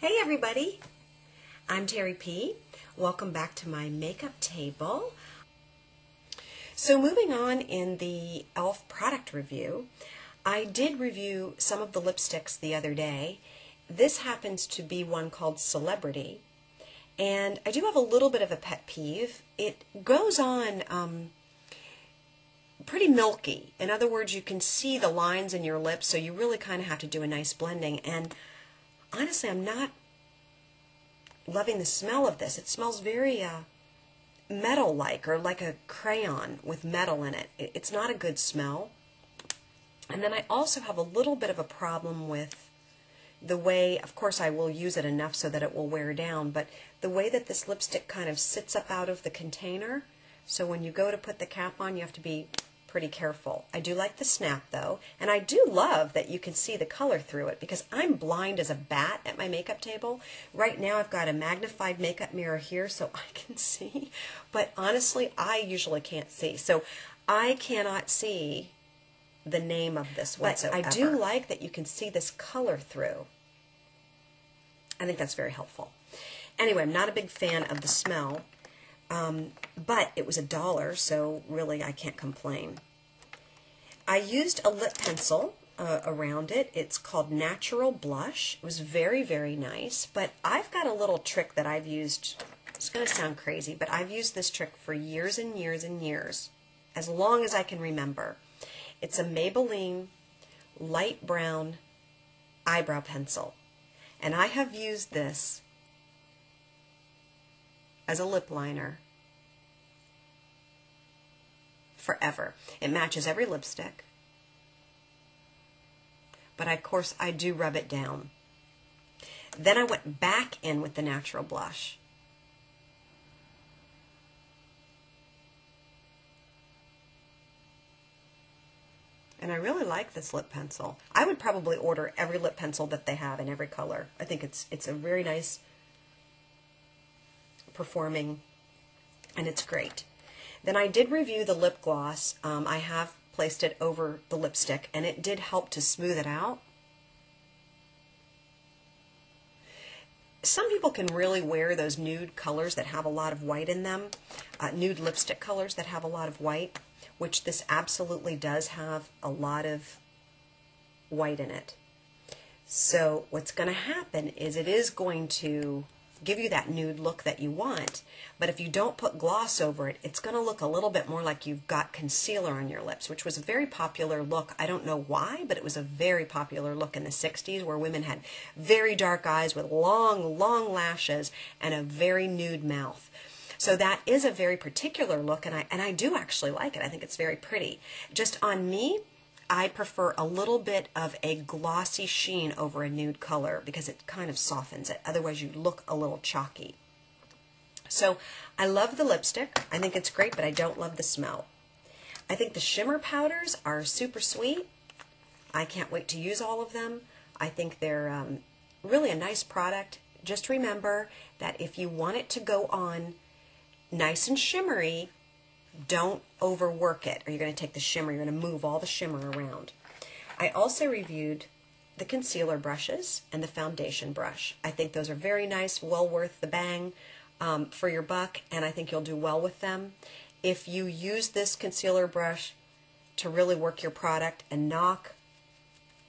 Hey everybody, I'm Terri P. Welcome back to my makeup table. So moving on in the E.L.F. product review, I did review some of the lipsticks the other day. This happens to be one called Celebrity, and I do have a little bit of a pet peeve. It goes on pretty milky. In other words, you can see the lines in your lips, so you really kind of have to do a nice blending. And honestly, I'm not loving the smell of this. It smells very metal-like, or like a crayon with metal in it. It's not a good smell. And then I also have a little bit of a problem with the way, of course I will use it enough so that it will wear down, but the way that this lipstick kind of sits up out of the container, so when you go to put the cap on, you have to be pretty careful. I do like the snap though, and I do love that you can see the color through it, because I'm blind as a bat at my makeup table. Right now I've got a magnified makeup mirror here so I can see, but honestly I usually can't see, so I cannot see the name of this whatsoever. But I do like that you can see this color through. I think that's very helpful. Anyway, I'm not a big fan of the smell. But it was $1, so really I can't complain. I used a lip pencil around it. It's called Natural Blush. It was very, very nice, but I've got a little trick that I've used. It's going to sound crazy, but I've used this trick for years and years and years, as long as I can remember. It's a Maybelline light brown eyebrow pencil, and I have used this as a lip liner forever. It matches every lipstick, but of course I do rub it down. Then I went back in with the Natural Blush. And I really like this lip pencil. I would probably order every lip pencil that they have in every color. I think it's a very nice performing, and it's great. Then I did review the lip gloss. I have placed it over the lipstick, and it did help to smooth it out. Some people can really wear those nude colors that have a lot of white in them, nude lipstick colors that have a lot of white, which this absolutely does have a lot of white in it. So what's going to happen is it is going to give you that nude look that you want, but if you don't put gloss over it, it's going to look a little bit more like you've got concealer on your lips, which was a very popular look. I don't know why, but it was a very popular look in the 60s, where women had very dark eyes with long, long lashes and a very nude mouth. So that is a very particular look, and I do actually like it. I think it's very pretty. Just on me, I prefer a little bit of a glossy sheen over a nude color, because it kind of softens it. Otherwise, you look a little chalky. So I love the lipstick. I think it's great, but I don't love the smell. I think the shimmer powders are super sweet. I can't wait to use all of them. I think they're really a nice product. Just remember that if you want it to go on nice and shimmery, don't overwork it, or you're going to take the shimmer, you're going to move all the shimmer around. I also reviewed the concealer brushes and the foundation brush. I think those are very nice, well worth the bang for your buck, and I think you'll do well with them. If you use this concealer brush to really work your product and knock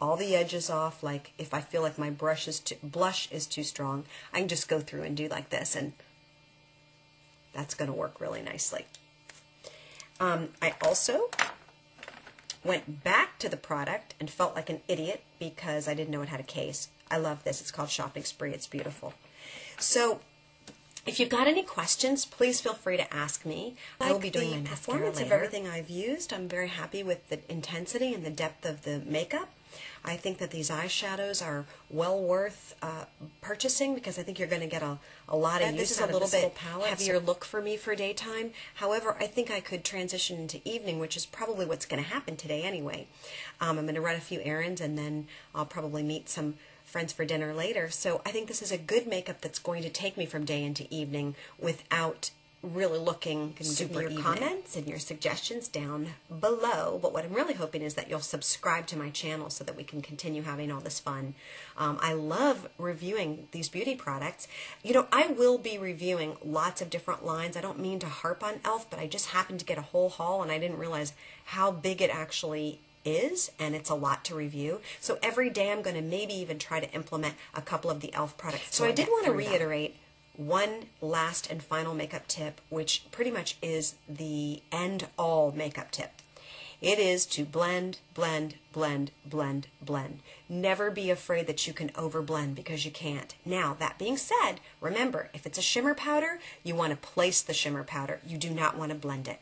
all the edges off, like if I feel like my blush is too strong, I can just go through and do like this, and that's going to work really nicely. I also went back to the product and felt like an idiot because I didn't know it had a case. I love this. It's called Shopping Spree. It's beautiful. So if you've got any questions, please feel free to ask me. I will be doing my performance of everything I've used. I'm very happy with the intensity and the depth of the makeup. I think that these eyeshadows are well worth purchasing, because I think you're going to get a lot of use. This is a little bit heavier look for me for daytime. However, I think I could transition into evening, which is probably what's going to happen today anyway. I'm going to run a few errands, and then I'll probably meet some friends for dinner later. So I think this is a good makeup that's going to take me from day into evening without really looking super evening. Comments and your suggestions down below, but what I'm really hoping is that you'll subscribe to my channel so that we can continue having all this fun. I love reviewing these beauty products. You know, I will be reviewing lots of different lines. I don't mean to harp on E.L.F, but I just happened to get a whole haul and I didn't realize how big it actually is, and it's a lot to review. So every day I'm going to maybe even try to implement a couple of the E.L.F products. So I did want to reiterate one last and final makeup tip, which pretty much is the end-all makeup tip. It is to blend, blend, blend, blend, blend. Never be afraid that you can overblend, because you can't. Now, that being said, remember, if it's a shimmer powder, you want to place the shimmer powder. You do not want to blend it.